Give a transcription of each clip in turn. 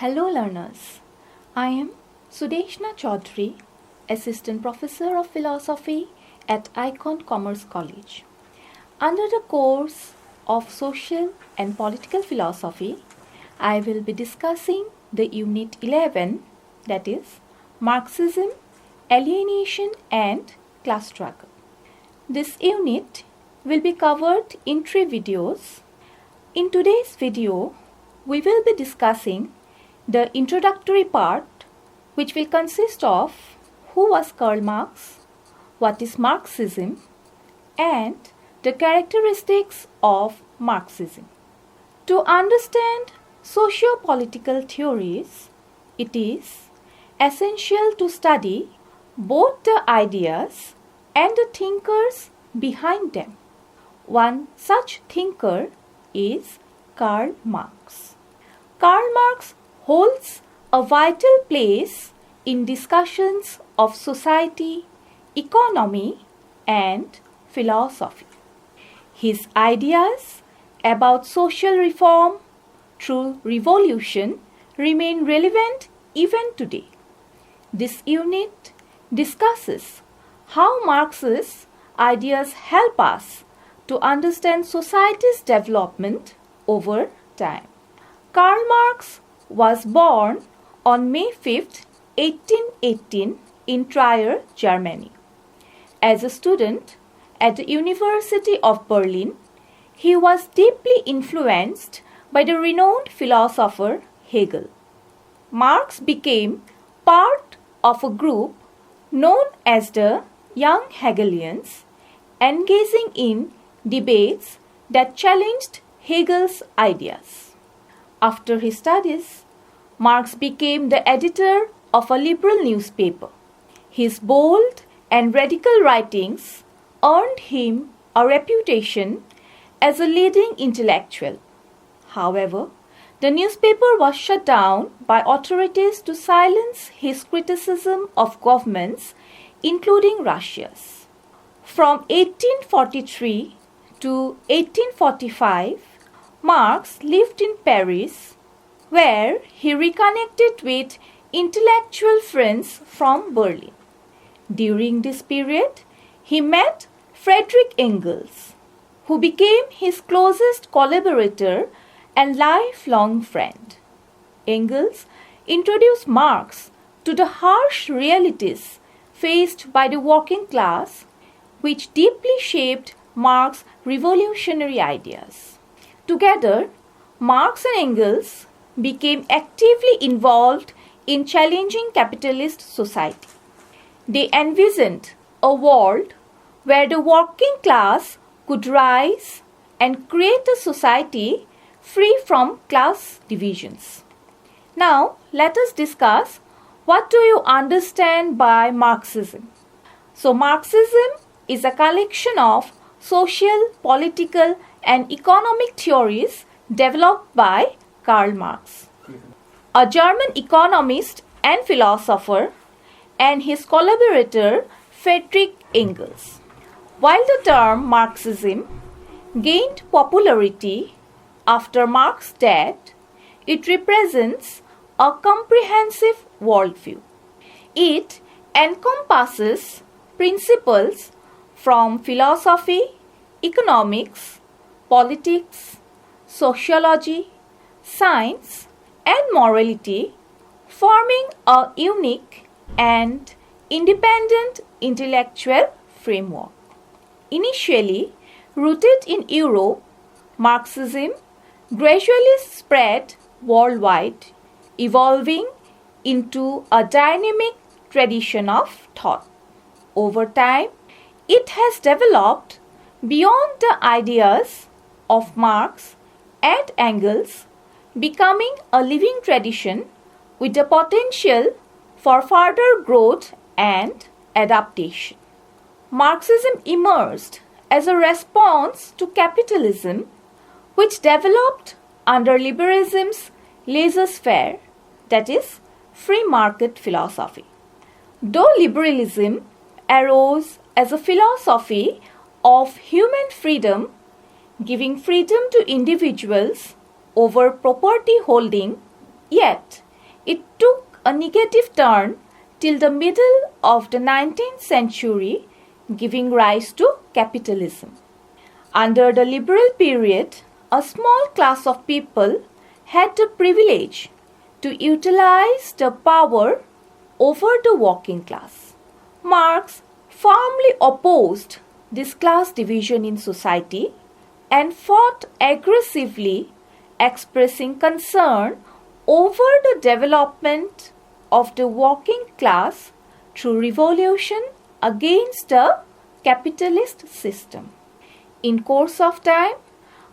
Hello learners, I am Sudeshna Chaudhary, Assistant Professor of Philosophy at Icon Commerce College. Under the course of Social and Political Philosophy, I will be discussing the Unit 11, that is Marxism, Alienation and Class Struggle. This unit will be covered in 3 videos. In today's video, we will be discussing the introductory part, which will consist of who was Karl Marx, what is Marxism, and the characteristics of Marxism. To understand socio-political theories, it is essential to study both the ideas and the thinkers behind them. One such thinker is Karl Marx. Karl Marx holds a vital place in discussions of society, economy, and philosophy. His ideas about social reform through revolution remain relevant even today. This unit discusses how Marx's ideas help us to understand society's development over time. Karl Marx was born on May 5, 1818 in Trier, Germany. As a student at the University of Berlin, he was deeply influenced by the renowned philosopher Hegel. Marx became part of a group known as the Young Hegelians, engaging in debates that challenged Hegel's ideas. After his studies, Marx became the editor of a liberal newspaper. His bold and radical writings earned him a reputation as a leading intellectual. However, the newspaper was shut down by authorities to silence his criticism of governments, including Russia's. From 1843 to 1845, Marx lived in Paris, where he reconnected with intellectual friends from Berlin. During this period, he met Friedrich Engels, who became his closest collaborator and lifelong friend. Engels introduced Marx to the harsh realities faced by the working class, which deeply shaped Marx's revolutionary ideas. Together, Marx and Engels became actively involved in challenging capitalist society. They envisioned a world where the working class could rise and create a society free from class divisions. Now, let us discuss what do you understand by Marxism. So, Marxism is a collection of social, political, and economic theories developed by Karl Marx, a German economist and philosopher, and his collaborator Friedrich Engels. While the term Marxism gained popularity after Marx's death, it represents a comprehensive worldview. It encompasses principles from philosophy, economics, politics, sociology, science, and morality, forming a unique and independent intellectual framework. Initially rooted in Europe, Marxism gradually spread worldwide, evolving into a dynamic tradition of thought. Over time, it has developed beyond the ideas of Marx and Engels, becoming a living tradition with the potential for further growth and adaptation. Marxism emerged as a response to capitalism, which developed under liberalism's laissez-faire, that is, free market philosophy. Though liberalism arose as a philosophy of human freedom, giving freedom to individuals over property holding, yet It took a negative turn till the middle of the 19th century, giving rise to capitalism. Under the liberal period, a small class of people had the privilege to utilize the power over the working class. Marx firmly opposed this class division in society and fought aggressively, expressing concern over the development of the working class through revolution against the capitalist system. In course of time,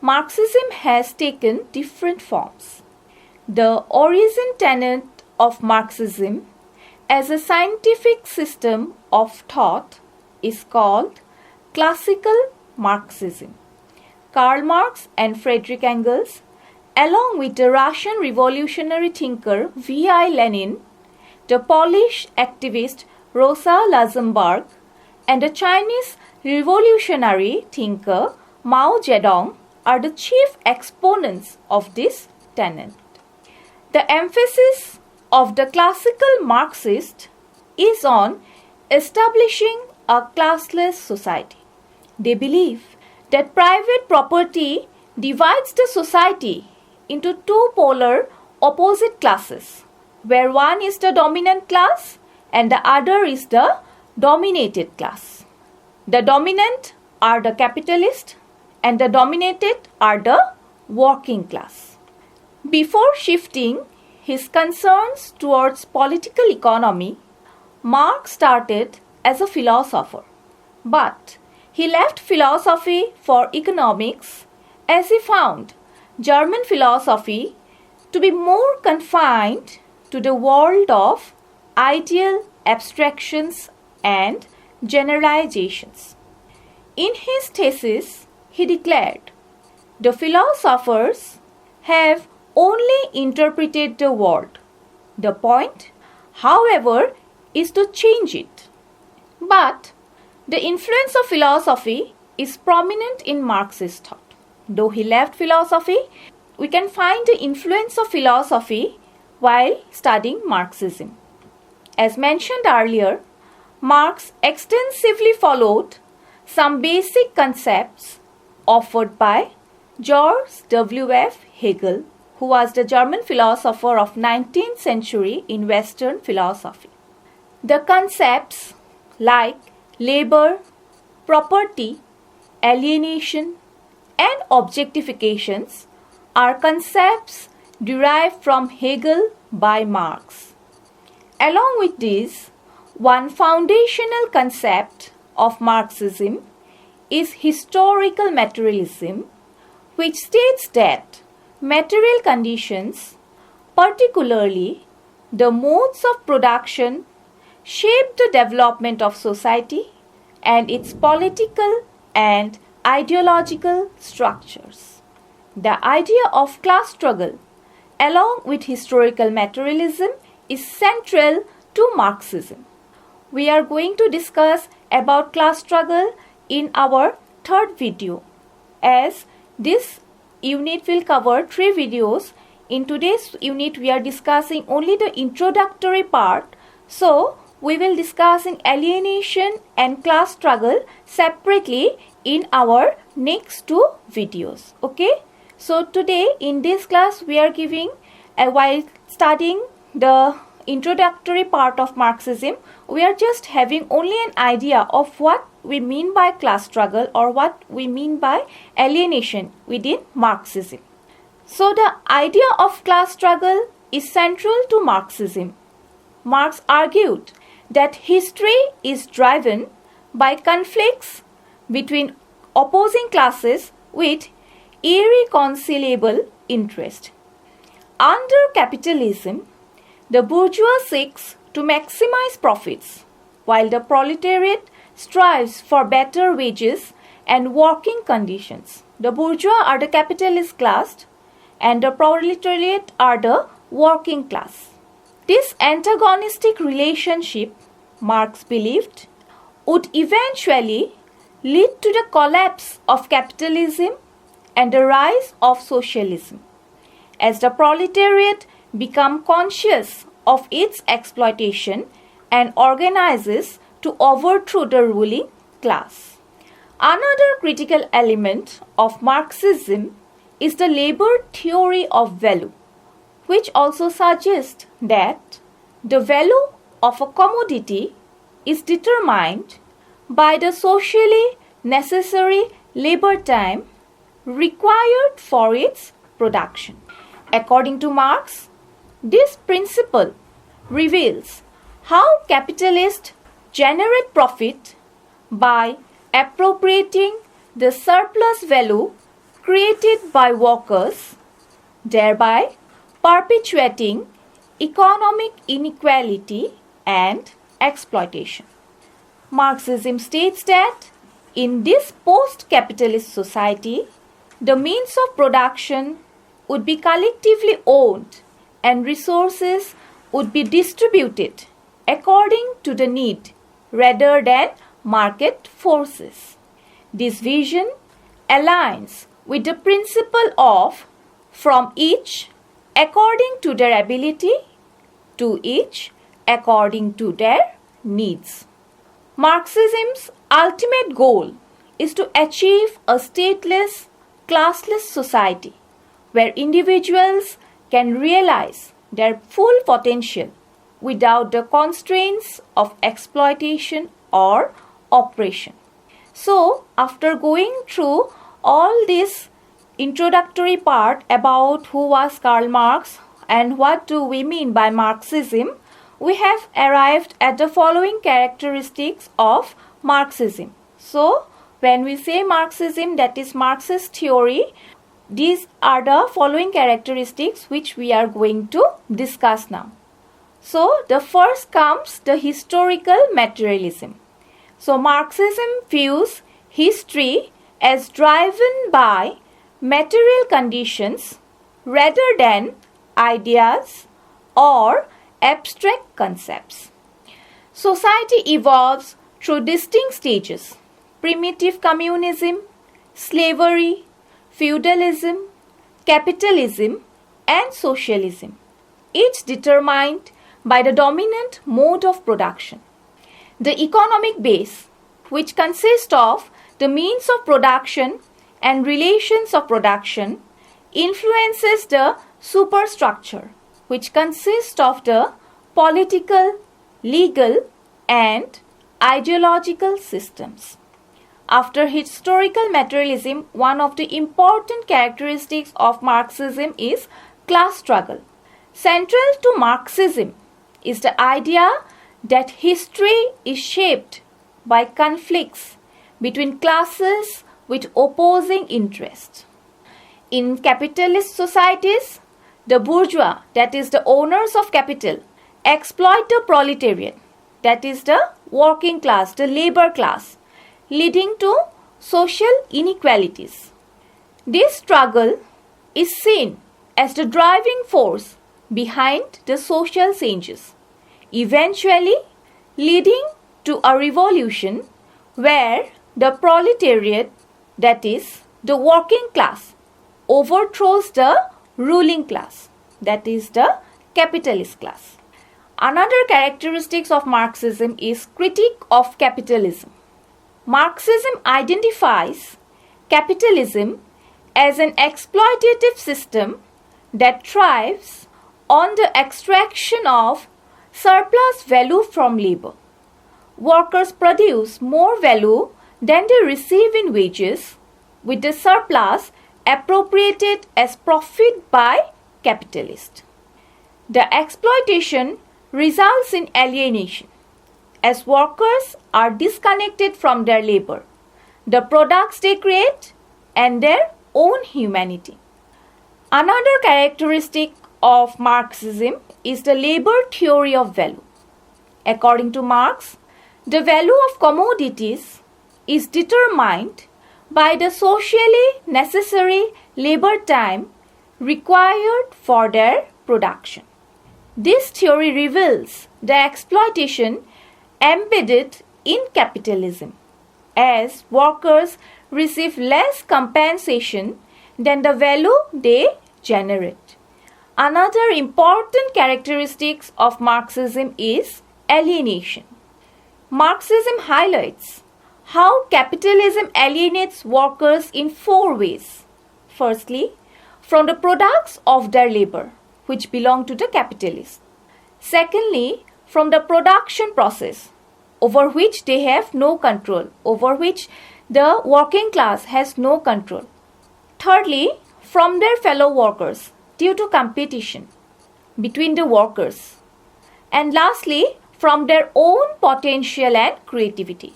Marxism has taken different forms. The origin tenet of Marxism as a scientific system of thought is called classical Marxism. Karl Marx and Friedrich Engels, along with the Russian revolutionary thinker V.I. Lenin, the Polish activist Rosa Luxemburg, and the Chinese revolutionary thinker Mao Zedong are the chief exponents of this tenet. The emphasis of the classical Marxist is on establishing a classless society. They believe that private property divides the society into two polar opposite classes, where one is the dominant class and the other is the dominated class. The dominant are the capitalists and the dominated are the working class. Before shifting his concerns towards political economy, Marx started as a philosopher, but he left philosophy for economics as he found German philosophy to be more confined to the world of ideal abstractions and generalizations. In his thesis, he declared, "The philosophers have only interpreted the world. The point, however, is to change it." But the influence of philosophy is prominent in Marxist thought. Though he left philosophy, we can find the influence of philosophy while studying Marxism. As mentioned earlier, Marx extensively followed some basic concepts offered by George W.F. Hegel, who was the German philosopher of 19th century in Western philosophy. The concepts like labor, property, alienation, and objectifications are concepts derived from Hegel by Marx. Along with these, one foundational concept of Marxism is historical materialism, which states that material conditions, particularly the modes of production, shape the development of society and its political and ideological structures. The idea of class struggle, along with historical materialism, is central to Marxism. We are going to discuss about class struggle in our third video, as this unit will cover 3 videos. In today's unit, we are discussing only the introductory part, so we will discussing alienation and class struggle separately in our next 2 videos. Okay, so today in this class we are giving while studying the introductory part of Marxism, we are just having only an idea of what we mean by class struggle or what we mean by alienation within Marxism. So the idea of class struggle is central to Marxism. Marx argued that history is driven by conflicts between opposing classes with irreconcilable interest. Under capitalism, the bourgeois seeks to maximize profits, while the proletariat strives for better wages and working conditions. The bourgeois are the capitalist class and the proletariat are the working class. This antagonistic relationship, Marx believed, would eventually lead to the collapse of capitalism and the rise of socialism, as the proletariat become conscious of its exploitation and organizes to overthrow the ruling class. Another critical element of Marxism is the labor theory of value, which also suggests that the value of a commodity is determined by the socially necessary labor time required for its production. According to Marx, this principle reveals how capitalists generate profit by appropriating the surplus value created by workers, thereby perpetuating economic inequality and exploitation. Marxism states that in this post-capitalist society, the means of production would be collectively owned and resources would be distributed according to the need rather than market forces. This vision aligns with the principle of from each according to their ability to each according to their needs. Marxism's ultimate goal is to achieve a stateless, classless society where individuals can realize their full potential without the constraints of exploitation or oppression. So, after going through all this introductory part about who was Karl Marx and what do we mean by Marxism, we have arrived at the following characteristics of Marxism. So, when we say Marxism, that is Marxist theory, these are the following characteristics which we are going to discuss now. So, the first comes the historical materialism. So, Marxism views history as driven by material conditions rather than ideas or abstract concepts. Society evolves through distinct stages: primitive communism, slavery, feudalism, capitalism, and socialism, each determined by the dominant mode of production. The economic base, which consists of the means of production and relations of production, influences the superstructure, which consists of the political, legal, and ideological systems. After historical materialism, one of the important characteristics of Marxism is class struggle. Central to Marxism is the idea that history is shaped by conflicts between classes with opposing interests. In capitalist societies, the bourgeois, that is the owners of capital, exploit the proletariat, that is the working class, the labor class, leading to social inequalities. This struggle is seen as the driving force behind the social changes, eventually leading to a revolution where the proletariat, that is the working class, overthrows the ruling class, that is the capitalist class. Another characteristic of Marxism is critique of capitalism. Marxism identifies capitalism as an exploitative system that thrives on the extraction of surplus value from labor. Workers produce more value than they receive in wages, with the surplus appropriated as profit by capitalists. The exploitation results in alienation, as workers are disconnected from their labor, the products they create, and their own humanity. Another characteristic of Marxism is the labor theory of value. According to Marx, the value of commodities is determined by the socially necessary labor time required for their production. This theory reveals the exploitation embedded in capitalism, as workers receive less compensation than the value they generate. Another important characteristics of Marxism is alienation. Marxism highlights how capitalism alienates workers in 4 ways. Firstly, from the products of their labor, which belong to the capitalists. Secondly, from the production process, over which they have no control, over which the working class has no control. Thirdly, from their fellow workers, due to competition between the workers. And lastly, from their own potential and creativity.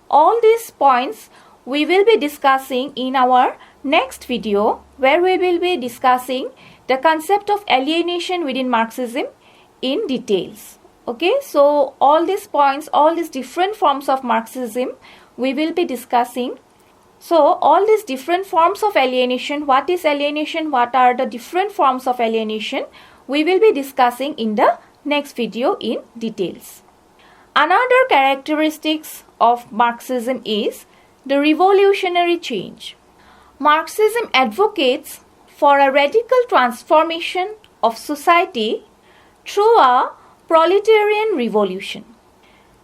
All these points we will be discussing in our next video, where we will be discussing the concept of alienation within Marxism in details. Okay, so all these points, all these different forms of Marxism we will be discussing. So all these different forms of alienation, what is alienation, what are the different forms of alienation, we will be discussing in the next video in details. Another characteristics of Marxism is the revolutionary change. Marxism advocates for a radical transformation of society through a proletarian revolution.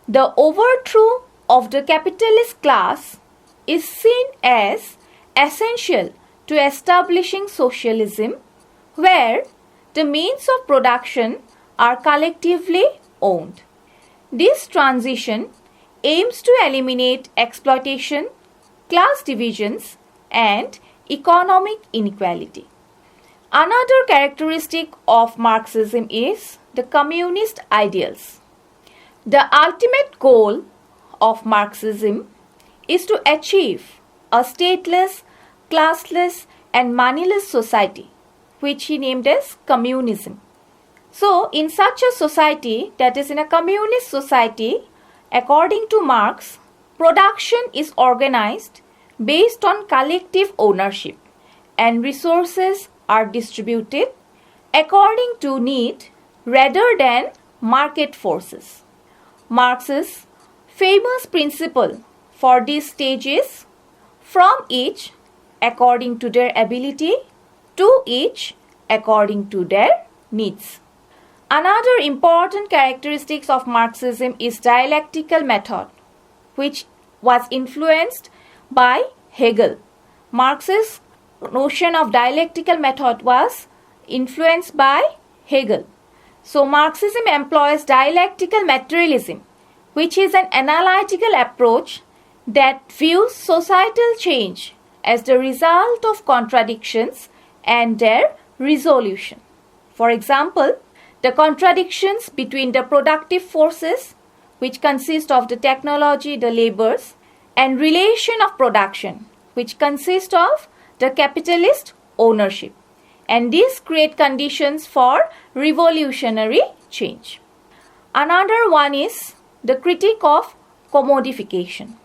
The overthrow of the capitalist class is seen as essential to establishing socialism, where the means of production are collectively owned. This transition aims to eliminate exploitation, class divisions, and economic inequality. Another characteristic of Marxism is the communist ideals. The ultimate goal of Marxism is to achieve a stateless, classless, and moneyless society, which he named as communism. So, in such a society, that is in a communist society, according to Marx, production is organized based on collective ownership and resources are distributed according to need rather than market forces. Marx's famous principle for this stage is from each according to their ability to each according to their needs. Another important characteristic of Marxism is dialectical method, which was influenced by Hegel. Marx's notion of dialectical method was influenced by Hegel. So Marxism employs dialectical materialism, which is an analytical approach that views societal change as the result of contradictions and their resolution. For example, the contradictions between the productive forces, which consist of the technology, the labors, and relation of production, which consist of the capitalist ownership. And these create conditions for revolutionary change. Another one is the critique of commodification.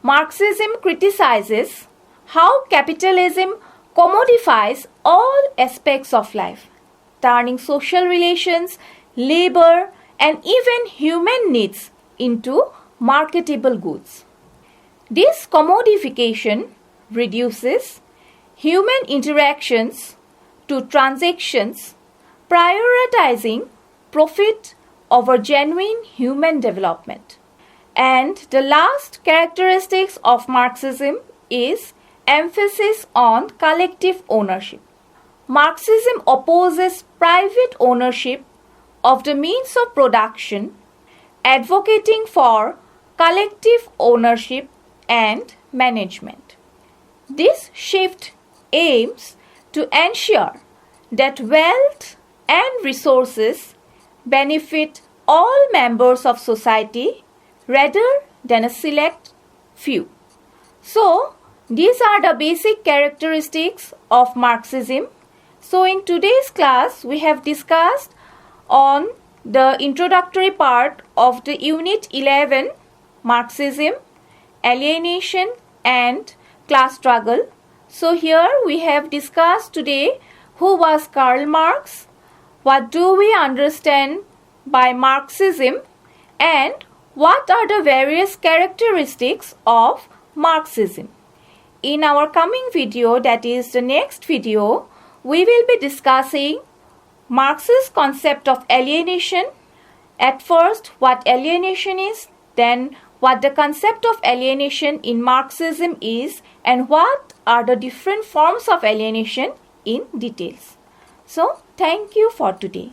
Marxism criticizes how capitalism commodifies all aspects of life, turning social relations, labor, and even human needs into marketable goods. This commodification reduces human interactions to transactions, prioritizing profit over genuine human development. And the last characteristics of Marxism is emphasis on collective ownership. Marxism opposes private ownership of the means of production, advocating for collective ownership and management. This shift aims to ensure that wealth and resources benefit all members of society rather than a select few. So, these are the basic characteristics of Marxism. So, in today's class, we have discussed on the introductory part of the Unit 11, Marxism, alienation and class struggle. So, here we have discussed today who was Karl Marx, what do we understand by Marxism, and what are the various characteristics of Marxism. In our coming video, that is the next video, we will be discussing Marx's concept of alienation. At first, what alienation is, then what the concept of alienation in Marxism is, and what are the different forms of alienation in details. So, thank you for today.